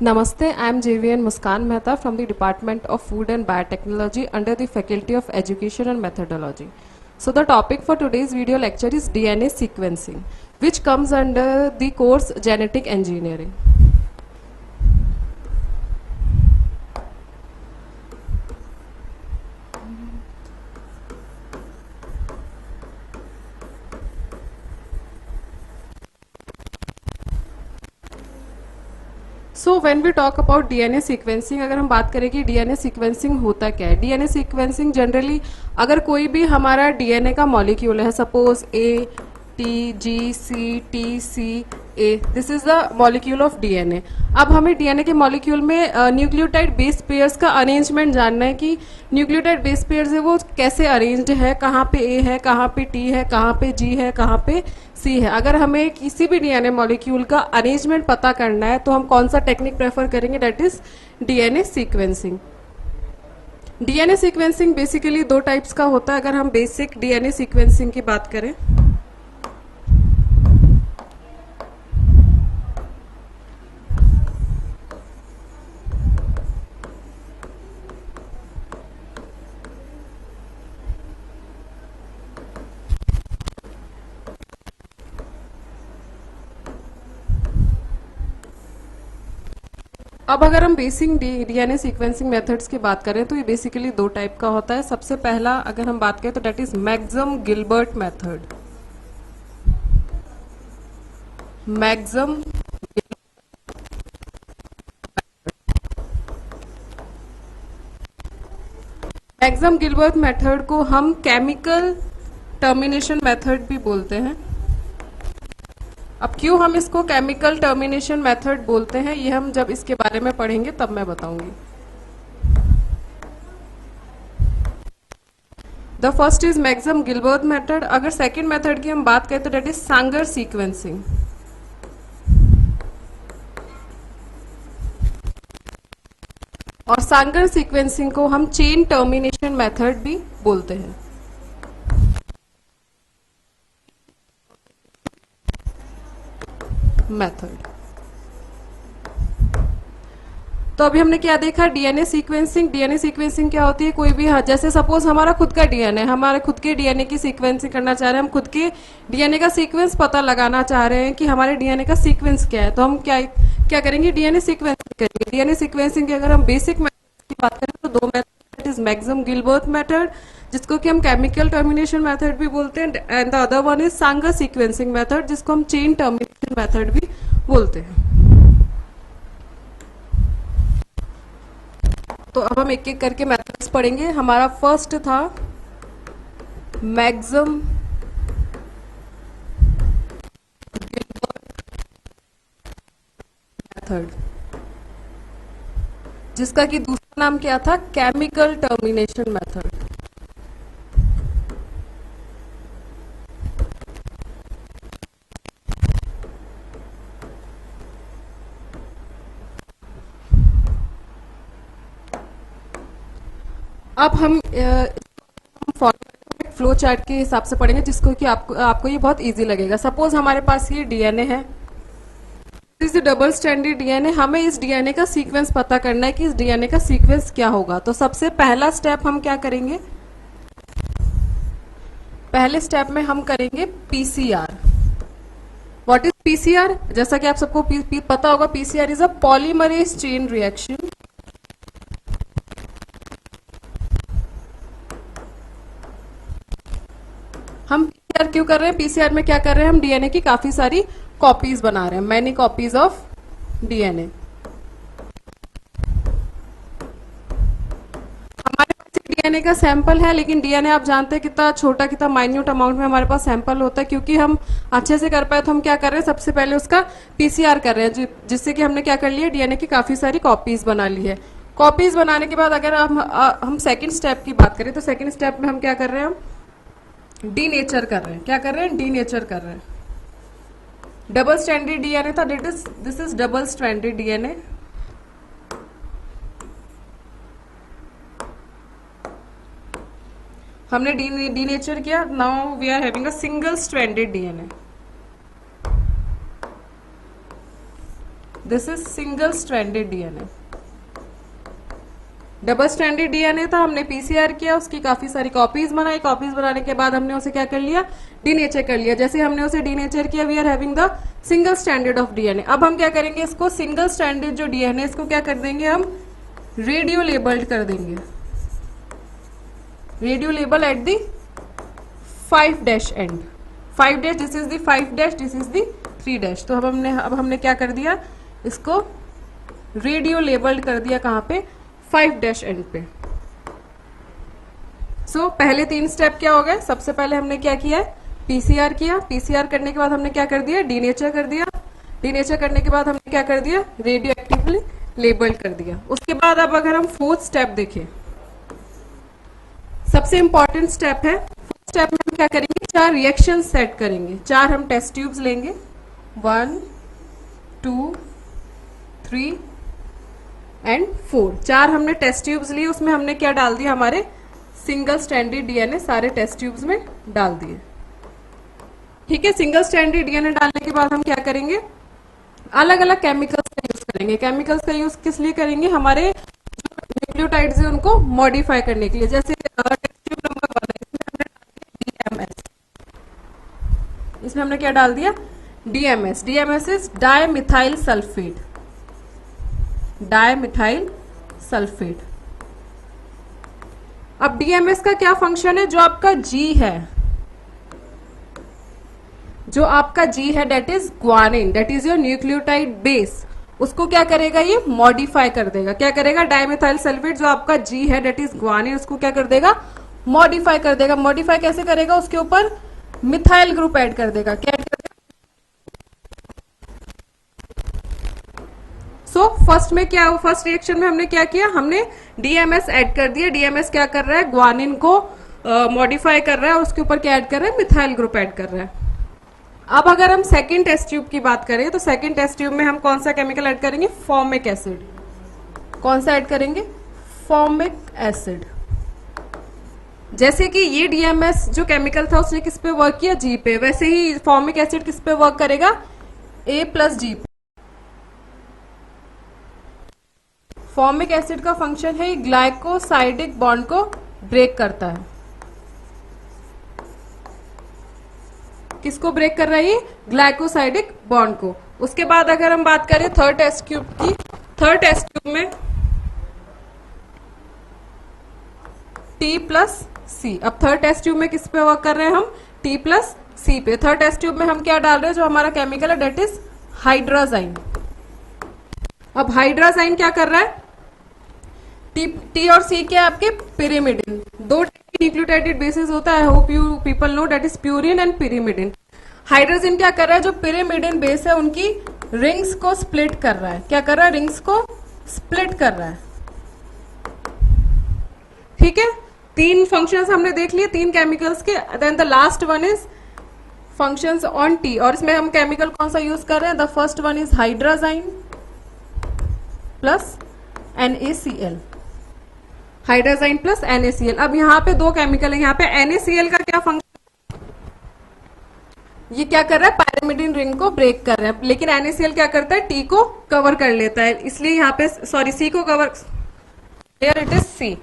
Namaste, I am JVN Muskan Mehta from the Department of Food and Biotechnology under the Faculty of Education and Methodology. So the topic for today's video lecture is DNA sequencing, which comes under the course Genetic Engineering. So when we talk about DNA sequencing, अगर हम बात करें कि DNA sequencing होता क्या है, DNA sequencing generally अगर कोई भी हमारा डीएनए का मॉलिक्यूल है, suppose A T G C T C A, this is the molecule of DNA. अब हमें डीएनए के मॉलिक्यूल में न्यूक्लियोटाइड बेस पेयर्स का अरेंजमेंट जानना है कि न्यूक्लियोटाइड बेस पेयर्स है वो कैसे अरेंज्ड है, कहाँ पे ए है, कहाँ पे टी है, कहाँ पे जी है, कहाँ पे सी है। अगर हमें किसी भी डीएनए मॉलिक्यूल का अरेंजमेंट पता करना है तो हम कौन सा टेक्निक प्रेफर करेंगे, that is DNA sequencing. DNA sequencing basically दो टाइप्स का होता है। अगर हम बेसिक डीएनए सीक्वेंसिंग की बात करें, अब अगर हम बेसिक डीएनए सीक्वेंसिंग मेथड्स की बात करें तो ये बेसिकली दो टाइप का होता है। सबसे पहला अगर हम बात करें तो that is Maxam Gilbert method. Maxam Maxam Gilbert method को हम केमिकल टर्मिनेशन मेथड भी बोलते हैं। अब क्यों हम इसको केमिकल टर्मिनेशन मेथड बोलते हैं, ये हम जब इसके बारे में पढ़ेंगे तब मैं बताऊंगी। The first is Maxam Gilbert method. अगर सेकेंड मेथड की हम बात करें तो डेट इज सांगर सीक्वेंसिंग। और सांगर सीक्वेंसिंग को हम चेन टर्मिनेशन मेथड भी बोलते हैं। मेथड। तो अभी हमने क्या देखा, डीएनए सीक्वेंसिंग। डीएनए सीक्वेंसिंग क्या होती है, कोई भी जैसे सपोज हमारा खुद का डीएनए, हमारे खुद के डीएनए की सीक्वेंसिंग करना चाह रहे हैं, हम खुद के डीएनए का सीक्वेंस पता लगाना चाह रहे हैं कि हमारे डीएनए का सीक्वेंस क्या है, तो हम क्या क्या करेंगे, डीएनए सीक्वेंसिंग करेंगे। डीएनए सीक्वेंसिंग की अगर हम बेसिक मेथड की बात करें तो दो method is Maxam Gilbert method, जिसको कि हम केमिकल टर्मिनेशन मेथड भी बोलते हैं, and the other one is Sagar sequencing method, जिसको हम चेन टर्मिनेशन मेथड भी बोलते हैं। तो अब हम एक एक करके मेथड्स पढ़ेंगे। हमारा फर्स्ट था मैक्सम मेथड, जिसका कि दूसरा नाम क्या था, केमिकल टर्मिनेशन मेथड। अब हम फ्लो चार्ट के हिसाब से पढ़ेंगे, जिसको कि आपको ये बहुत इजी लगेगा। सपोज हमारे पास ये डीएनए है, इस डबल स्ट्रैंडेड डीएनए, हमें इस डीएनए का सीक्वेंस पता करना है कि इस डीएनए का सीक्वेंस क्या होगा। तो सबसे पहला स्टेप हम क्या करेंगे, पहले स्टेप में हम करेंगे पीसीआर। व्हाट इज पीसीआर, जैसा कि आप सबको पता होगा, PCR is a polymerase chain reaction. हम पीसीआर क्यों कर रहे हैं, पीसीआर में क्या कर रहे हैं, हम डीएनए की काफी सारी कॉपीज बना रहे हैं, मैनी कॉपीज ऑफ डीएनए। हमारे पास डीएनए का सैंपल है, लेकिन डीएनए आप जानते हैं कितना छोटा, कितना माइन्यूट अमाउंट में हमारे पास सैंपल होता है। क्योंकि हम अच्छे से कर पाए तो हम क्या कर रहे हैं, सबसे पहले उसका पीसीआर कर रहे हैं, जिससे कि हमने क्या कर लिया, डीएनए की काफी सारी कॉपीज बना ली है। कॉपीज बनाने के बाद अगर हम सेकेंड स्टेप की बात करें तो सेकेंड स्टेप में हम क्या कर रहे हैं, हम डीनेचर कर रहे हैं। क्या कर रहे हैं, डीनेचर कर रहे हैं। डबल स्ट्रैंडेड डीएनए था, this is double stranded DNA. हमने डीनेचर किया, now we are having a single stranded DNA. This is single stranded DNA. Double stranded DNA था, हमने पीसीआर किया, उसकी काफी सारी कॉपीज बनाई, कॉपीज बनाने के बाद हमने उसे क्या कर लिया, डीनेचर कर लिया। जैसे हमने उसे डीनेचर किया, we are having the single stranded of DNA. अब हम क्या करेंगे, इसको सिंगल स्ट्रैंडेड जो डीएनए इसको क्या कर देंगे, हम रेडियो लेबल्ड कर देंगे, radio label at the 5' and, 5' this is the 5', this is the 3'। तो अब हमने क्या कर दिया, इसको रेडियो लेबल्ड कर दिया, कहां पे, 5' एंड पे। सो पहले 3 स्टेप क्या हो गए, सबसे पहले हमने क्या किया है, पीसीआर किया, पीसीआर करने के बाद हमने क्या कर दिया, डीनेचर कर दिया, डीनेचर करने के बाद हमने क्या कर दिया, रेडियो एक्टिवली लेबल्ड कर दिया। उसके बाद अब अगर हम 4th स्टेप देखें, सबसे इंपॉर्टेंट स्टेप है, 4th स्टेप में हम क्या करेंगे, 4 रिएक्शन सेट करेंगे। 4 हम टेस्ट ट्यूब्स लेंगे, 1 2 3 एंड 4। 4 हमने टेस्ट ट्यूब्स ली, उसमें हमने क्या डाल दिया, हमारे सिंगल स्ट्रैंडेड डीएनए सारे टेस्ट ट्यूब्स में डाल दिए। ठीक है, सिंगल स्ट्रैंडेड डीएनए डालने के बाद हम क्या करेंगे, अलग अलग केमिकल्स का यूज करेंगे। केमिकल्स का यूज किस लिए करेंगे, हमारे न्यूक्लियोटाइड्स है उनको मॉडिफाई करने के लिए। जैसे टेस्ट ट्यूब नंबर 1 है, इसमें हमने डाल दिया DMS, इसमें हमने क्या डाल दिया, DMS। DMS is dimethyl sulphate, dimethyl sulphate. अब डीएमएस का क्या फंक्शन है, जो आपका जी है, जो आपका जी है that is guanine, that is your nucleotide base, उसको क्या करेगा, ये मॉडिफाई कर देगा। क्या करेगा, डायमिथाइल सल्फेट जो आपका जी है डेट इज ग्वानिन, उसको क्या कर देगा, मॉडिफाई कर देगा। मॉडिफाई कैसे करेगा, उसके ऊपर मिथाइल ग्रुप ऐड कर देगा। क्या ऐड कर देगा, सो फर्स्ट में क्या, फर्स्ट रिएक्शन में हमने क्या किया, हमने डीएमएस ऐड कर दिया। डीएमएस क्या कर रहा है, ग्वानिन को मॉडिफाई कर रहा है, उसके ऊपर क्या ऐड कर रहा है, मिथाइल ग्रुप ऐड कर रहा है। अब अगर हम सेकंड टेस्ट ट्यूब की बात करें, तो सेकंड टेस्ट ट्यूब में हम कौन सा केमिकल ऐड करेंगे, फॉर्मिक एसिड। कौन सा ऐड करेंगे, फॉर्मिक एसिड। जैसे कि ये डीएमएस जो केमिकल था उसने किस पे वर्क किया, जी पे, वैसे ही फॉर्मिक एसिड किस पे वर्क करेगा, A+G पे। फॉर्मिक एसिड का फंक्शन है ग्लाइकोसाइडिक बॉन्ड को ब्रेक करता है। किसको ब्रेक कर रहा है, ये ग्लाइकोसाइडिक बॉन्ड को। उसके बाद अगर हम बात करें थर्ड टेस्ट ट्यूब की, थर्ड टेस्ट ट्यूब में T+C। अब थर्ड टेस्ट ट्यूब में किस पे वर्क कर रहे हैं हम, T+C पे। थर्ड टेस्ट ट्यूब में हम क्या डाल रहे हैं, जो हमारा केमिकल है डेट इज हाइड्राजाइन। अब हाइड्राजाइन क्या कर रहा है, टी और सी के आपके पिरिमिडिन, 2 न्यूक्लियोटाइडेड बेसिस होता है, I hope you people know, that is purine and pyrimidine. Hydrogen क्या कर रहा है, जो पिरिमिडिन बेस है उनकी रिंग्स को स्प्लिट कर रहा है। क्या कर रहा है, रिंग्स को स्प्लिट कर रहा है। ठीक है, 3 फंक्शंस हमने देख लिए 3 केमिकल्स के। Then the last one is functions on T, और इसमें हम केमिकल कौन सा यूज कर रहे हैं, the first one is hydrazine plus NaCl, hydrazine plus NaCl। अब यहाँ पे 2 केमिकल है, यहाँ पे NaCl का क्या फंक्शन, ये क्या कर रहा है, पायरिमिडिन रिंग को ब्रेक कर रहा है, लेकिन NaCl क्या करता है, टी को कवर कर लेता है, इसलिए यहाँ पे सॉरी सी को cover, here it is C.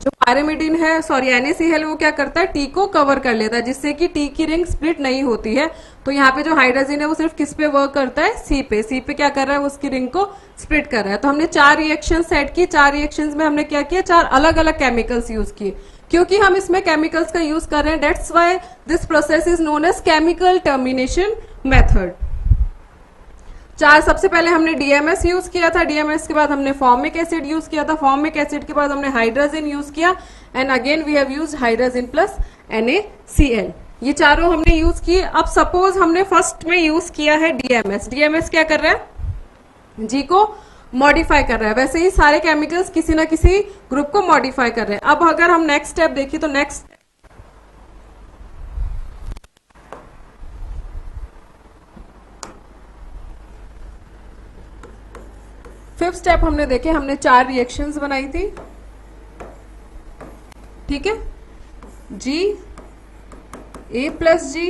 जो पायरिमिडिन है, सॉरी NaCl, वो क्या करता है, टी को कवर कर लेता है, जिससे कि टी की रिंग स्प्लिट नहीं होती है। तो यहाँ पे जो हाइड्रोजन है वो सिर्फ किस पे वर्क करता है, सी पे। सी पे क्या कर रहा है, उसकी रिंग को स्प्लिट कर रहा है। तो हमने 4 रिएक्शन सेट की, 4 रिएक्शंस में हमने क्या किया, 4 अलग अलग केमिकल्स यूज किए। क्योंकि हम इसमें केमिकल्स का यूज कर रहे हैं, that's why this process is known as chemical termination method. 4 सबसे पहले हमने डीएमएस यूज किया था, डीएमएस के बाद हमने फॉर्मिक एसिड यूज किया था, फॉर्मिक एसिड के बाद हमने हाइड्रोजन यूज किया, and again we have used hydrogen plus NaCl। ये चारों हमने यूज किए। अब सपोज हमने फर्स्ट में यूज किया है डीएमएस, डीएमएस क्या कर रहा है, जी को मॉडिफाई कर रहा है। वैसे ही सारे केमिकल्स किसी ना किसी ग्रुप को मॉडिफाई कर रहे हैं। अब अगर हम नेक्स्ट स्टेप देखिए, तो नेक्स्ट फिफ्थ स्टेप हमने देखे, हमने 4 रिएक्शंस बनाई थी। ठीक है, G, A plus G,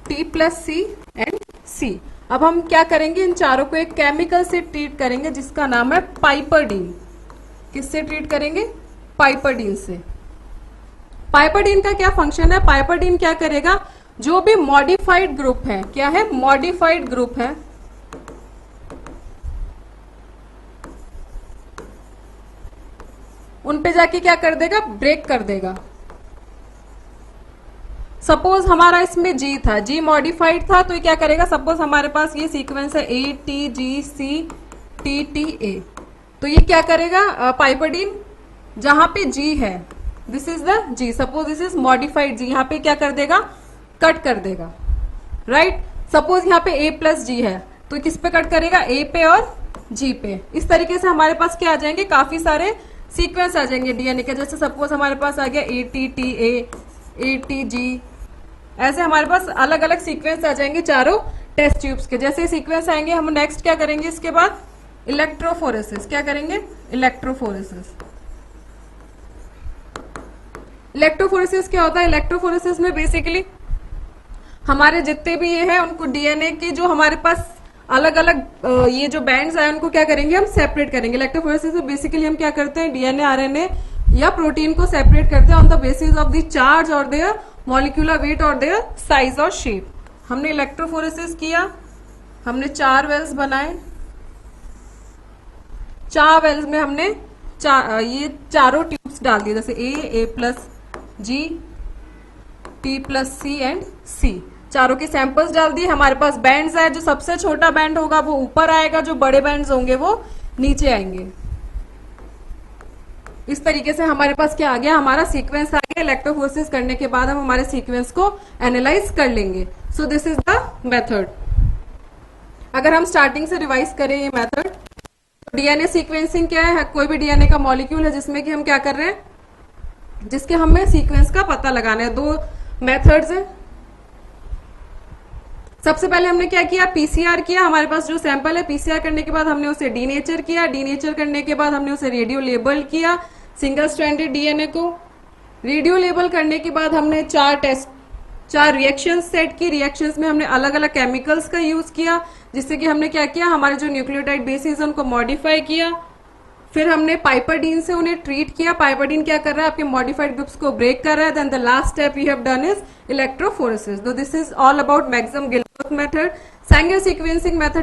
T plus C and C। अब हम क्या करेंगे, इन चारों को एक केमिकल से ट्रीट करेंगे जिसका नाम है पाइपरडीन। किससे ट्रीट करेंगे? पाइपरडीन से। पाइपरडीन का क्या फंक्शन है? पाइपरडीन क्या करेगा, जो भी मॉडिफाइड ग्रुप है, क्या है? मॉडिफाइड ग्रुप है, उन पे जाके क्या कर देगा? ब्रेक कर देगा। सपोज हमारा इसमें G था, G मॉडिफाइड था, तो ये क्या करेगा? सपोज हमारे पास ये सीक्वेंस है A T G C T T A, तो ये क्या करेगा? पाइपरडीन जहां पे G है, this is the G, suppose this is modified G, यहाँ पे क्या कर देगा? कट कर देगा, राइट। सपोज यहाँ पे A प्लस G है, तो किस पे कट करेगा? A पे और G पे। इस तरीके से हमारे पास क्या आ जाएंगे? काफी सारे सीक्वेंस आ जाएंगे डीएनए के। जैसे सपोज हमारे पास आ गया ATTA, ATG, ऐसे हमारे पास अलग अलग सीक्वेंस आ जाएंगे चारों टेस्ट ट्यूब्स के। जैसे सीक्वेंस आएंगे, हम नेक्स्ट क्या करेंगे? इसके बाद इलेक्ट्रोफोरेसिस। क्या करेंगे? इलेक्ट्रोफोरेसिस। इलेक्ट्रोफोरेसिस क्या होता है? इलेक्ट्रोफोरेसिस में बेसिकली हमारे जितने भी ये है, उनको डीएनए की जो हमारे पास अलग अलग ये जो बैंड्स आए, उनको क्या करेंगे? हम सेपरेट करेंगे। इलेक्ट्रोफोरेसिस में बेसिकली हम क्या करते हैं? डीएनए, आरएनए या प्रोटीन को सेपरेट करते हैं on the basis of the charge और देयर मॉलिक्यूलर वेट और देयर साइज और शेप। हमने इलेक्ट्रोफोरेसिस किया, हमने 4 वेल्स बनाए, 4 वेल्स में हमने ये चारों ट्यूब्स डाल दिए, जैसे A plus G, T plus C and C। चारों के सैंपल्स डाल दिए। हमारे पास बैंड्स है, जो सबसे छोटा बैंड होगा वो ऊपर आएगा, जो बड़े बैंड्स होंगे वो नीचे आएंगे। इस तरीके से हमारे पास क्या आ गया? हमारा सीक्वेंस आ गया। इलेक्ट्रोफोरेसिस करने के बाद हम हमारे सीक्वेंस को एनालाइज कर लेंगे। So this is the method. अगर हम स्टार्टिंग से रिवाइज करें ये मेथड, तो डीएनए सीक्वेंसिंग क्या है? कोई भी डीएनए का मॉलिक्यूल है जिसमें कि हम क्या कर रहे हैं, जिसके हमें सीक्वेंस का पता लगाना है। 2 मेथड्स हैं। सबसे पहले हमने क्या किया? पीसीआर किया। हमारे पास जो सैंपल है, पीसीआर करने के बाद हमने उसे डीनेचर किया। डीनेचर करने के बाद हमने उसे रेडियो लेबल किया, सिंगल स्ट्रैंडेड डीएनए को। रेडियो लेबल करने के बाद हमने 4 रिएक्शंस सेट की। रिएक्शंस में हमने अलग अलग केमिकल्स का यूज किया, जिससे कि हमने क्या किया? हमारे जो न्यूक्लियोटाइड बेसिस है उनको मॉडिफाई किया। फिर हमने पाइपरडीन से उन्हें ट्रीट किया। पाइपरडीन क्या कर रहा है? आपके मॉडिफाइड ग्रुप्स को ब्रेक कर रहा है। Then the last step we have done is electrophoresis. This is all about Maxam Gilbert method. Sanger sequencing method